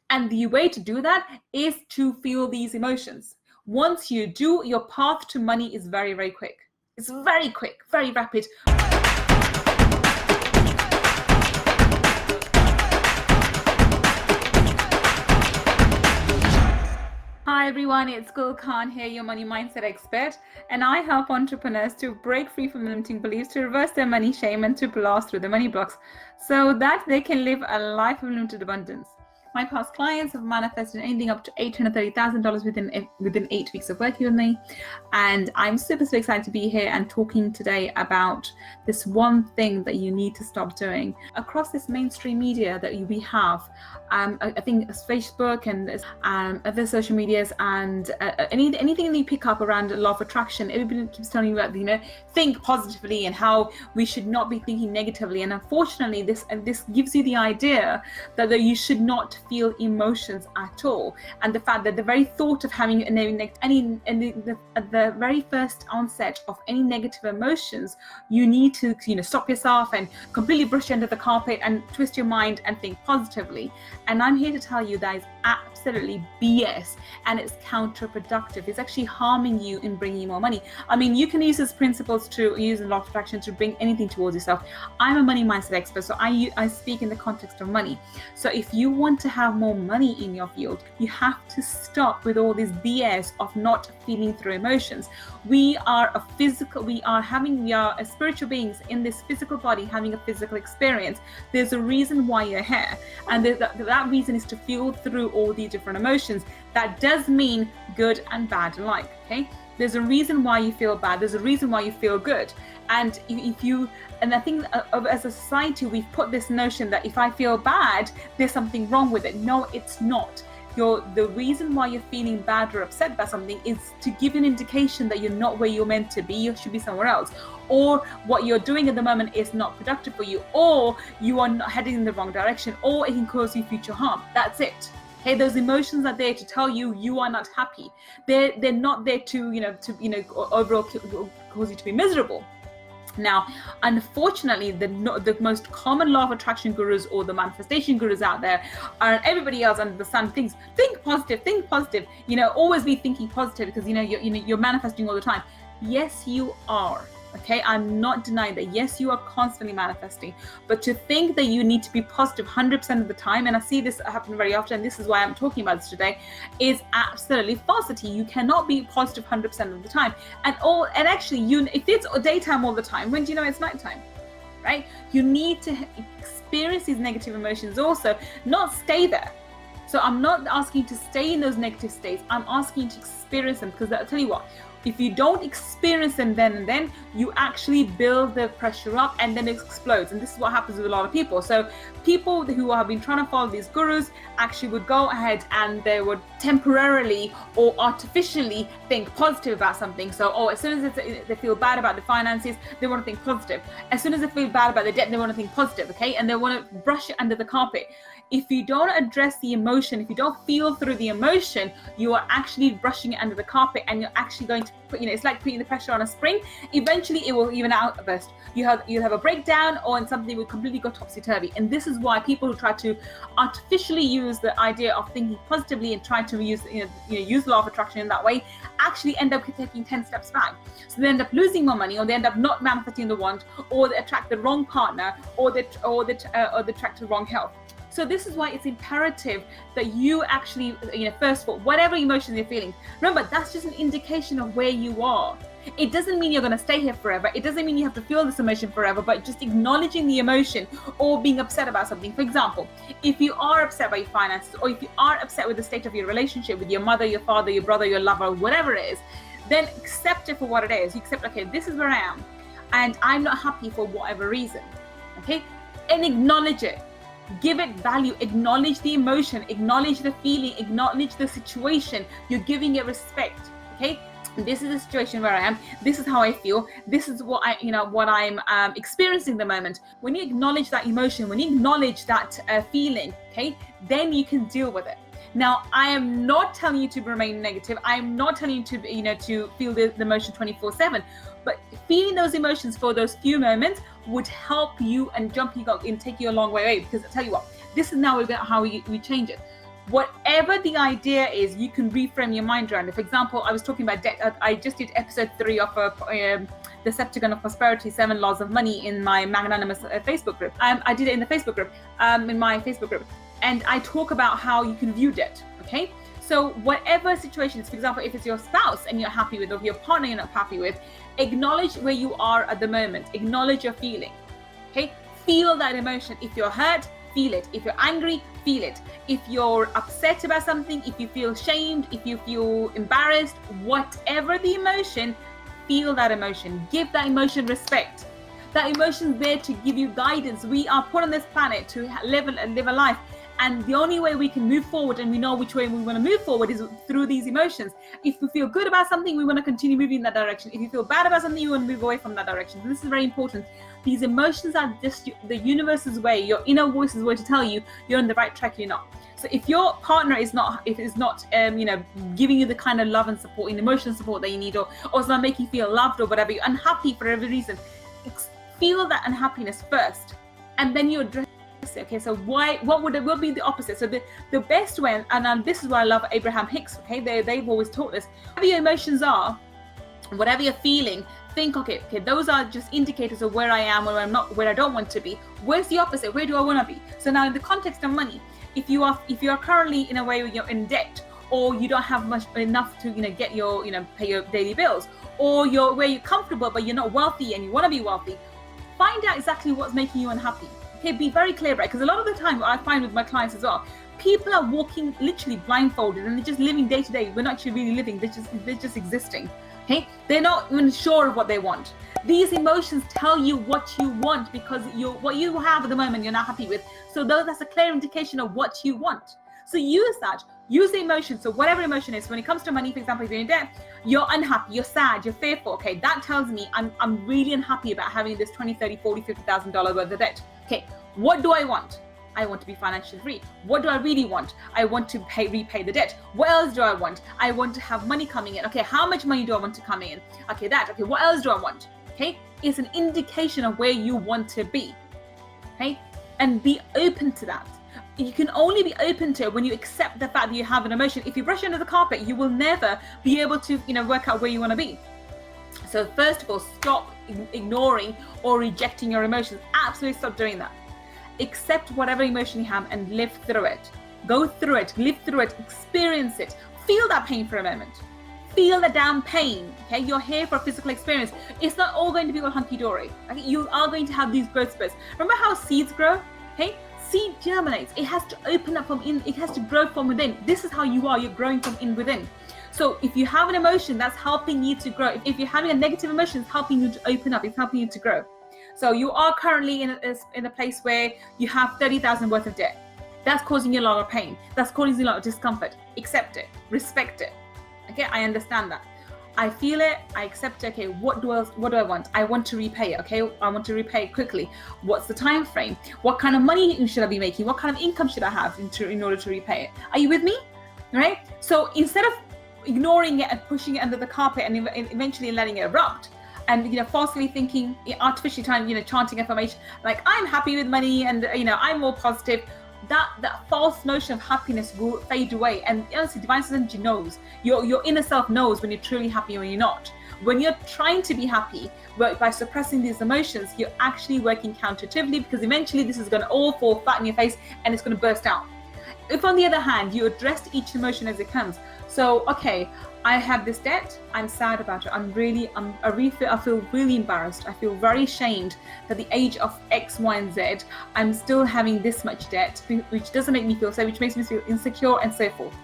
And the way to do that is to feel these emotions. Once you do, your path to money is very, very quick. It's very quick, very rapid. Hi everyone, it's Gull Khan here, your money mindset expert, and I help entrepreneurs to break free from limiting beliefs, to reverse their money shame, and to blast through the money blocks so that they can live a life of limited abundance. My past clients have manifested anything up to $830,000 within 8 weeks of working with me, and I'm super excited to be here and talking today about this one thing that you need to stop doing across this mainstream media that we have. I think it's Facebook and other social medias and anything that you pick up around law of attraction. Everybody keeps telling you about, think positively and how we should not be thinking negatively. And unfortunately, this gives you the idea that you should not feel emotions at all, and the fact that the very thought of having the very first onset of any negative emotions, you need to stop yourself and completely brush it under the carpet and twist your mind and think positively. And I'm here to tell you that is absolutely BS, and it's counterproductive. It's actually harming you in bringing you more money. I mean, you can use these principles to use the law of attraction to bring anything towards yourself. I'm a money mindset expert, so I speak in the context of money. So if you want to have more money in your field, you have to stop with all this BS of not feeling through emotions. We are spiritual beings in this physical body having a physical experience. There's a reason why you're here, and that reason is to feel through all the different emotions. That does mean good and bad alike, okay? There's a reason why you feel bad. There's a reason why you feel good. And I think as a society, we've put this notion that if I feel bad, there's something wrong with it. No, it's not. The reason why you're feeling bad or upset about something is to give an indication that you're not where you're meant to be. You should be somewhere else, or what you're doing at the moment is not productive for you, or you are not heading in the wrong direction, or it can cause you future harm. That's it. Okay, those emotions are there to tell you you are not happy. They're not there to overall cause you to be miserable. Now, unfortunately, the most common law of attraction gurus or the manifestation gurus out there are everybody else under the sun thinks, think positive, always be thinking positive because you're manifesting all the time. Yes, you are. Okay, I'm not denying that. Yes, you are constantly manifesting, but to think that you need to be positive 100% of the time, and I see this happen very often, and this is why I'm talking about this today, is absolutely falsity. You cannot be positive 100% of the time. And actually, if it's daytime all the time, when do you know it's nighttime? Right? You need to experience these negative emotions also, not stay there. So I'm not asking you to stay in those negative states. I'm asking you to experience them, because I'll tell you what, if you don't experience them then and then, you actually build the pressure up and then it explodes. And this is what happens with a lot of people. So people who have been trying to follow these gurus actually would go ahead and they would temporarily or artificially think positive about something. So, as soon as they feel bad about the finances, they want to think positive. As soon as they feel bad about the debt, they want to think positive, okay? And they want to brush it under the carpet. If you don't address the emotion, if you don't feel through the emotion, you are actually brushing it under the carpet, and you're actually going to put, it's like putting the pressure on a spring. Eventually it will even out burst. You'll have a breakdown, or something will completely go topsy-turvy. And this is why people who try to artificially use the idea of thinking positively and try to use use law of attraction in that way actually end up taking 10 steps back. So they end up losing more money, or they end up not manifesting the want, or they attract the wrong partner, or they attract the wrong health. So this is why it's imperative that you actually, first of all, whatever emotions you're feeling, remember, that's just an indication of where you are. It doesn't mean you're going to stay here forever. It doesn't mean you have to feel this emotion forever, but just acknowledging the emotion or being upset about something. For example, if you are upset by your finances, or if you are upset with the state of your relationship with your mother, your father, your brother, your lover, whatever it is, then accept it for what it is. You accept, okay, this is where I am, and I'm not happy for whatever reason, okay? And acknowledge it. Give it value, acknowledge the emotion, acknowledge the feeling, acknowledge the situation. You're giving it respect, okay? This is the situation where I am. This is how I feel. This is what I'm experiencing at the moment. When you acknowledge that emotion, when you acknowledge that feeling, okay, then you can deal with it. Now, I am not telling you to remain negative. I am not telling you to feel the emotion 24/7. But feeling those emotions for those few moments would help you and take you a long way away. Because I tell you what, this is now about how we change it. Whatever the idea is, you can reframe your mind around it. For example, I was talking about debt. I just did episode 3 of the Septagon of Prosperity, 7 Laws of Money in my magnanimous Facebook group. I did it in the Facebook group, in my Facebook group. And I talk about how you can view debt, okay? So whatever situation is, for example, if it's your spouse and you're happy with, or your partner you're not happy with, acknowledge where you are at the moment. Acknowledge your feeling, okay? Feel that emotion. If you're hurt, feel it. If you're angry, feel it. If you're upset about something, if you feel shamed, if you feel embarrassed, whatever the emotion, feel that emotion. Give that emotion respect. That emotion is there to give you guidance. We are put on this planet to live a life. And the only way we can move forward, and we know which way we want to move forward, is through these emotions. If we feel good about something, we want to continue moving in that direction. If you feel bad about something, you want to move away from that direction. So this is very important. These emotions are just the universe's way, your inner voice's way to tell you you're on the right track, you're not. So if your partner is not giving you the kind of love and support and emotional support that you need, or it's not making you feel loved or whatever, you're unhappy for every reason, feel that unhappiness first, and then you address. Okay, so what would be the opposite? So the best way, and this is why I love Abraham Hicks, okay, they've always taught this. Whatever your emotions are, whatever you're feeling, think, okay, those are just indicators of where I am, where I'm not, where I don't want to be. Where's the opposite? Where do I want to be? So now in the context of money, if you are currently in a way where you're in debt, or you don't have enough to get your pay your daily bills, or where you're comfortable but you're not wealthy and you want to be wealthy, find out exactly what's making you unhappy. Okay, be very clear, right? Because a lot of the time, what I find with my clients as well, people are walking literally blindfolded and they're just living day to day. We're not actually really living; they're just existing. Okay, they're not even sure of what they want. These emotions tell you what you want, because what you have at the moment you're not happy with. So that's a clear indication of what you want. So use that. Use the emotion. So whatever emotion is, when it comes to money, for example, if you're in debt, you're unhappy, you're sad, you're fearful. Okay, that tells me I'm really unhappy about having this $20,000, $30,000, $40,000, $50,000 worth of debt. Okay, what do I want? I want to be financially free. What do I really want? I want to repay the debt. What else do I want? I want to have money coming in. Okay, how much money do I want to come in? Okay, okay, what else do I want? Okay, it's an indication of where you want to be. Okay, and be open to that. You can only be open to it when you accept the fact that you have an emotion. If you brush it under the carpet, you will never be able to, work out where you want to be. So first of all, stop ignoring or rejecting your emotions. Absolutely stop doing that. Accept whatever emotion you have and live through it. Go through it, live through it, experience it. Feel that pain for a moment. Feel the damn pain. Okay, you're here for a physical experience. It's not all going to be all hunky-dory. Okay? You are going to have these growth spurts. Remember how seeds grow? Okay, seed germinates. It has to open up from in. It has to grow from within. This is how you are. You're growing from in within. So if you have an emotion, that's helping you to grow. If you're having a negative emotion, it's helping you to open up. It's helping you to grow. So you are currently in a place where you have 30,000 worth of debt. That's causing you a lot of pain. That's causing you a lot of discomfort. Accept it. Respect it. Okay, I understand that. I feel it. I accept it. Okay, what do I want? I want to repay it. Okay, I want to repay it quickly. What's the time frame? What kind of money should I be making? What kind of income should I have in order to repay it? Are you with me? All right. So instead of ignoring it and pushing it under the carpet and eventually letting it erupt, and falsely thinking, artificially chanting affirmation like I'm happy with money and I'm more positive, that false notion of happiness will fade away. And honestly, divine energy knows, your inner self knows when you're truly happy and when you're not. When you're trying to be happy by suppressing these emotions, you're actually working counterintuitively, because eventually this is going to all fall flat in your face and it's going to burst out. If on the other hand you address each emotion as it comes, so okay, I have this debt, I'm sad about it, I feel really embarrassed, I feel very ashamed that at the age of X, Y, and Z, I'm still having this much debt, which doesn't make me feel safe, which makes me feel insecure, and so forth.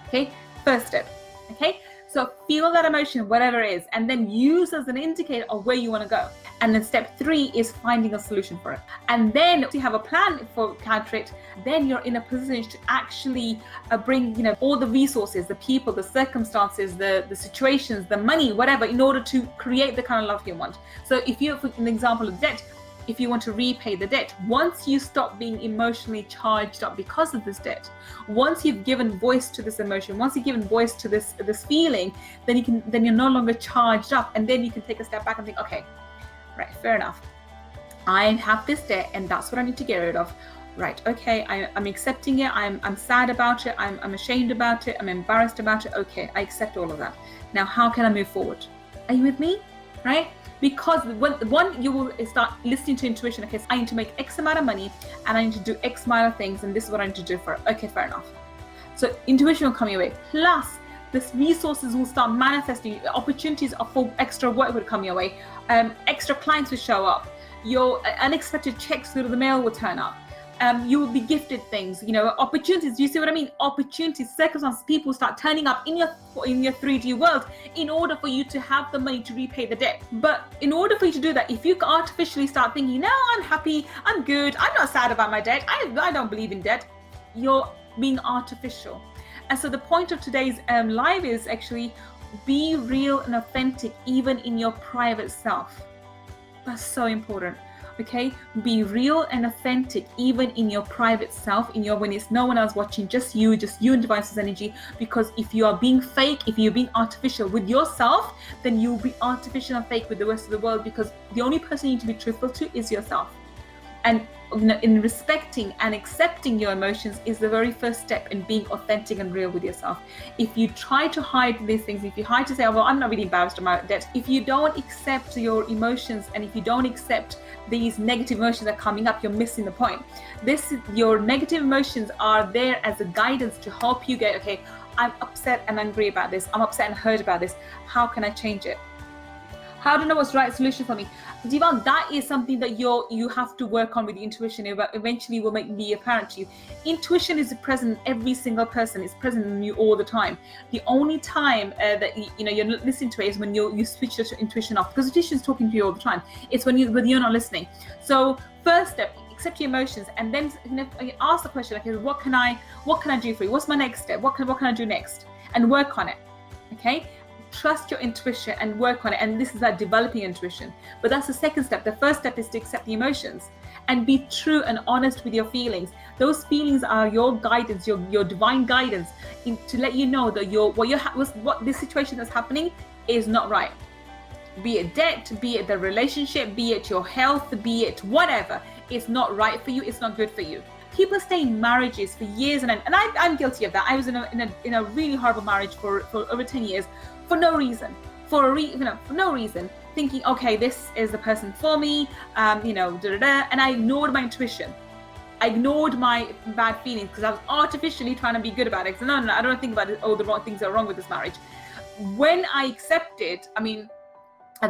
Okay, first step. Okay, so feel that emotion, whatever it is, and then use as an indicator of where you want to go. And then step 3 is finding a solution for it. And then if you have a plan for counter it, then you're in a position to actually bring all the resources, the people, the circumstances, the situations, the money, whatever, in order to create the kind of love you want. So if you're, for an example of debt, if you want to repay the debt, once you stop being emotionally charged up because of this debt, once you've given voice to this emotion, once you've given voice to this feeling, then you're no longer charged up, and then you can take a step back and think, okay, right, fair enough. I have this debt and that's what I need to get rid of. Right, okay, I'm accepting it. I'm sad about it. I'm ashamed about it. I'm embarrassed about it. Okay, I accept all of that. Now, how can I move forward? Are you with me? Right? Because one, you will start listening to intuition. Okay, so I need to make X amount of money and I need to do X amount of things, and this is what I need to do for it. Okay, fair enough. So intuition will come your way. Plus, the resources will start manifesting. Opportunities for extra work will come your way. Extra clients will show up. Your unexpected checks through the mail will turn up. You will be gifted things, opportunities. Do you see what I mean? Opportunities, circumstances, people start turning up in your 3D world in order for you to have the money to repay the debt. But in order for you to do that, if you artificially start thinking, no, I'm happy, I'm good, I'm not sad about my debt, I don't believe in debt, you're being artificial. And so the point of today's live is actually be real and authentic, even in your private self. That's so important. Okay, be real and authentic even in your private self, when it's no one else watching, just you and Device's energy. Because if you are being fake, if you're being artificial with yourself, then you'll be artificial and fake with the rest of the world, because the only person you need to be truthful to is yourself. And in respecting and accepting your emotions is the very first step in being authentic and real with yourself. If you try to hide these things, if you try to say, oh, well, I'm not really embarrassed about debt, if you don't accept your emotions and if you don't accept these negative emotions that are coming up, you're missing the point. Your negative emotions are there as a guidance to help you get, okay, I'm upset and angry about this. I'm upset and hurt about this. How can I change it? How to know what's the right solution for me? Divan, that is something that you have to work on with the intuition. It eventually will be apparent to you. Intuition is present in every single person. It's present in you all the time. The only time that you're listening to it is when you switch your intuition off, because intuition is talking to you all the time. It's when you're not listening. So first step, accept your emotions, and then ask the question, okay, what can I do for you? What's my next step? What can I do next? And work on it. Okay. Trust your intuition and work on it, and this is that developing intuition. But that's the second step. The first step is to accept the emotions and be true and honest with your feelings. Those feelings are your guidance, your divine guidance, to let you know that what this situation that's happening is not right. Be it debt, be it the relationship, be it your health, be it whatever. It's not right for you. It's not good for you. People stay in marriages for years and I'm guilty of that. I was in a really horrible marriage for over 10 years. For no reason, for no reason, thinking, okay, this is the person for me, and I ignored my intuition. I ignored my bad feelings because I was artificially trying to be good about it. So no, I don't think about it. Oh, the wrong things are wrong with this marriage. When I accepted,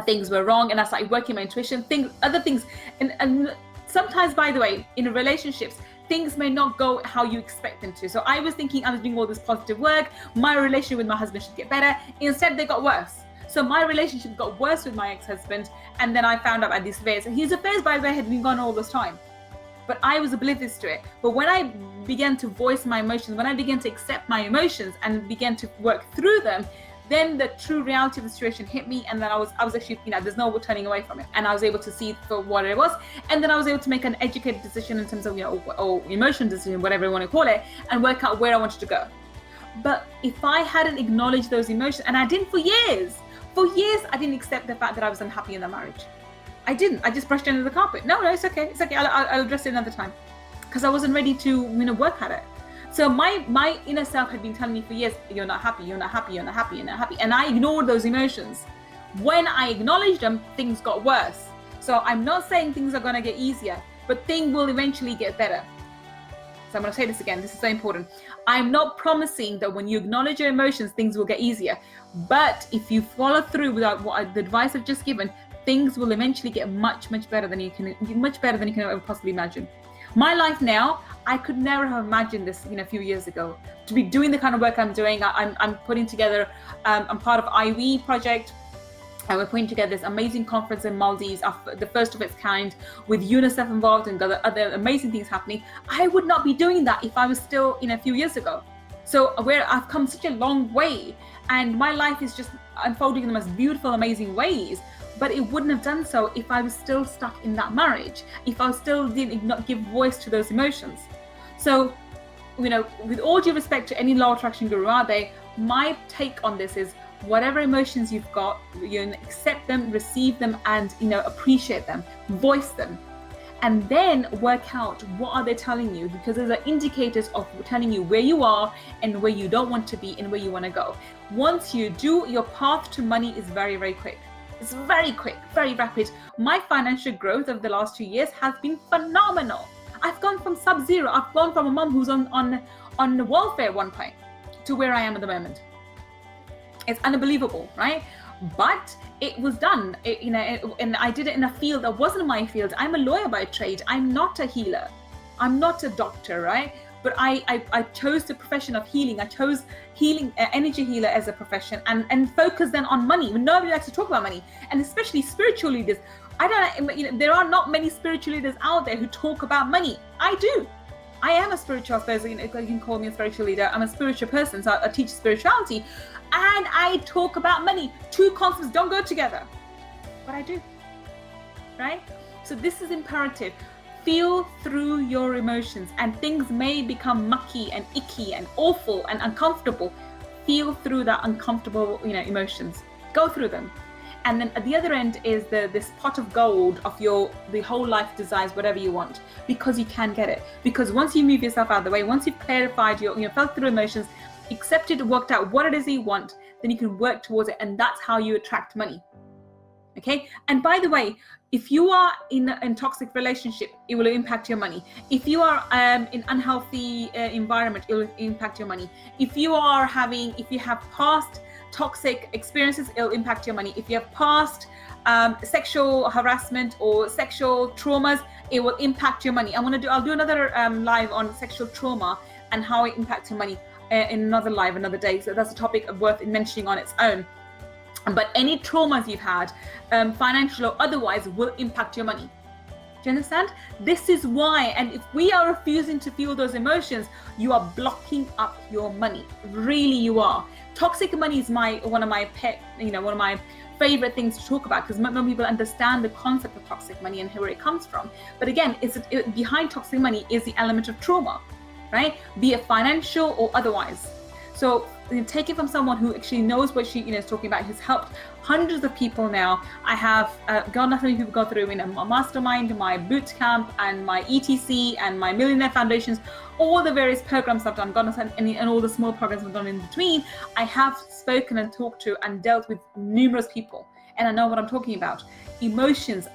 things were wrong, and I started working my intuition. Other things, and sometimes, by the way, in relationships, things may not go how you expect them to. So I was thinking I was doing all this positive work. My relationship with my husband should get better. Instead, they got worse. So my relationship got worse with my ex-husband. And then I found out about these affairs. And his affairs, by the way, had been gone all this time. But I was oblivious to it. But when I began to voice my emotions, when I began to accept my emotions and began to work through them, then the true reality of the situation hit me, and then I was actually, there's no turning away from it, and I was able to see it for what it was, and then I was able to make an educated decision in terms of, or emotion decision, whatever you want to call it, and work out where I wanted to go. But if I hadn't acknowledged those emotions, and I didn't for years, I didn't accept the fact that I was unhappy in that marriage. I didn't. I just brushed it under the carpet. No, it's okay. I'll address it another time, because I wasn't ready to, work at it. So my inner self had been telling me for years, you're not happy, you're not happy, you're not happy, you're not happy. And I ignored those emotions. When I acknowledged them, things got worse. So I'm not saying things are going to get easier, but things will eventually get better. So I'm going to say this again. This is so important. I'm not promising that when you acknowledge your emotions, things will get easier. But if you follow through with the advice I've just given, things will eventually get much better than you can ever possibly imagine. My life now, I could never have imagined this, a few years ago. To be doing the kind of work I'm doing, I'm putting together. I'm part of IWE project, and we're putting together this amazing conference in Maldives, the first of its kind, with UNICEF involved and other amazing things happening. I would not be doing that if I was still, a few years ago. So I've come such a long way, and my life is just unfolding in the most beautiful, amazing ways. But it wouldn't have done so if I was still stuck in that marriage, if I still did not give voice to those emotions. So, with all due respect to any law attraction guru out there, my take on this is whatever emotions you've got, accept them, receive them, and appreciate them, voice them. and then work out what are they telling you, because those are indicators of telling you where you are and where you don't want to be and where you want to go. Once you do, your path to money is very, very quick. It's very quick, very rapid. My financial growth over the last 2 years has been phenomenal. I've gone from sub-zero. I've gone from a mom who's on welfare at one point to where I am at the moment. It's unbelievable, right? But it was done, and I did it in a field that wasn't my field. I'm a lawyer by trade. I'm not a healer. I'm not a doctor, right? But I chose the profession of healing. I chose healing, energy healer as a profession, and focus then on money. Nobody likes to talk about money, and especially spiritual leaders. There are not many spiritual leaders out there who talk about money. I do. I am a spiritual person. You can call me a spiritual leader. I'm a spiritual person, so I teach spirituality, and I talk about money. Two concepts don't go together, but I do, right? So this is imperative. Feel through your emotions, and things may become mucky and icky and awful and uncomfortable. Feel through that uncomfortable, emotions. Go through them. And then at the other end is this pot of gold of the whole life desires, whatever you want, because you can get it. Because once you move yourself out of the way, once you've clarified felt through emotions, accepted, worked out what it is that you want, then you can work towards it, and that's how you attract money. Okay. And by the way, if you are in a toxic relationship, it will impact your money. If you are in unhealthy environment, it will impact your money. If you have past toxic experiences, it'll impact your money. If you have past sexual harassment or sexual traumas, it will impact your money. I'll do another live on sexual trauma and how it impacts your money in another live, another day. So that's a topic worth mentioning on its own. But any traumas you've had, financial or otherwise, will impact your money. Do you understand? This is why, and if we are refusing to feel those emotions, you are blocking up your money. Really, you are. Toxic money is one of my favorite things to talk about, because not many people understand the concept of toxic money and where it comes from. But again, behind toxic money is the element of trauma, right? Be it financial or otherwise. So take it from someone who actually knows what she is talking about, who's helped hundreds of people now. I have God knows how many people go through my mastermind, my boot camp, and my ETC, and my Millionaire Foundations, all the various programs I've done, God knows, and all the small programs I've done in between. I have spoken and talked to and dealt with numerous people, and I know what I'm talking about. Emotions,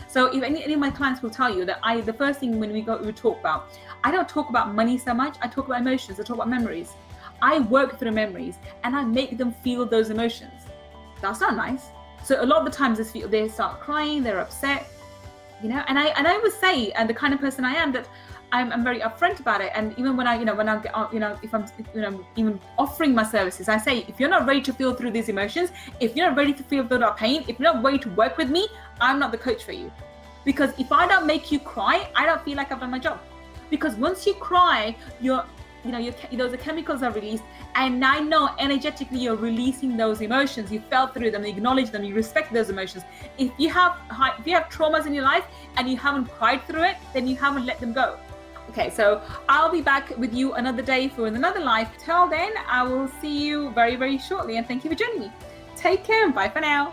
so if any of my clients will tell you that the first thing when we talk about, I don't talk about money so much, I talk about emotions, I talk about memories. I work through memories and I make them feel those emotions. That's not nice. So a lot of the times they start crying, they're upset, and I always say, and the kind of person I am, that I'm very upfront about it. And even when I if I'm even offering my services, I say, if you're not ready to feel through these emotions, if you're not ready to feel through that pain, if you're not ready to work with me, I'm not the coach for you. Because if I don't make you cry, I don't feel like I've done my job. Because once you cry, those chemicals are released, and I know energetically you're releasing those emotions. You felt through them, you acknowledge them, you respect those emotions. If you have traumas in your life and you haven't cried through it, then you haven't let them go. Okay, so I'll be back with you another day for another live. Till then, I will see you very, very shortly, and thank you for joining me. Take care and bye for now.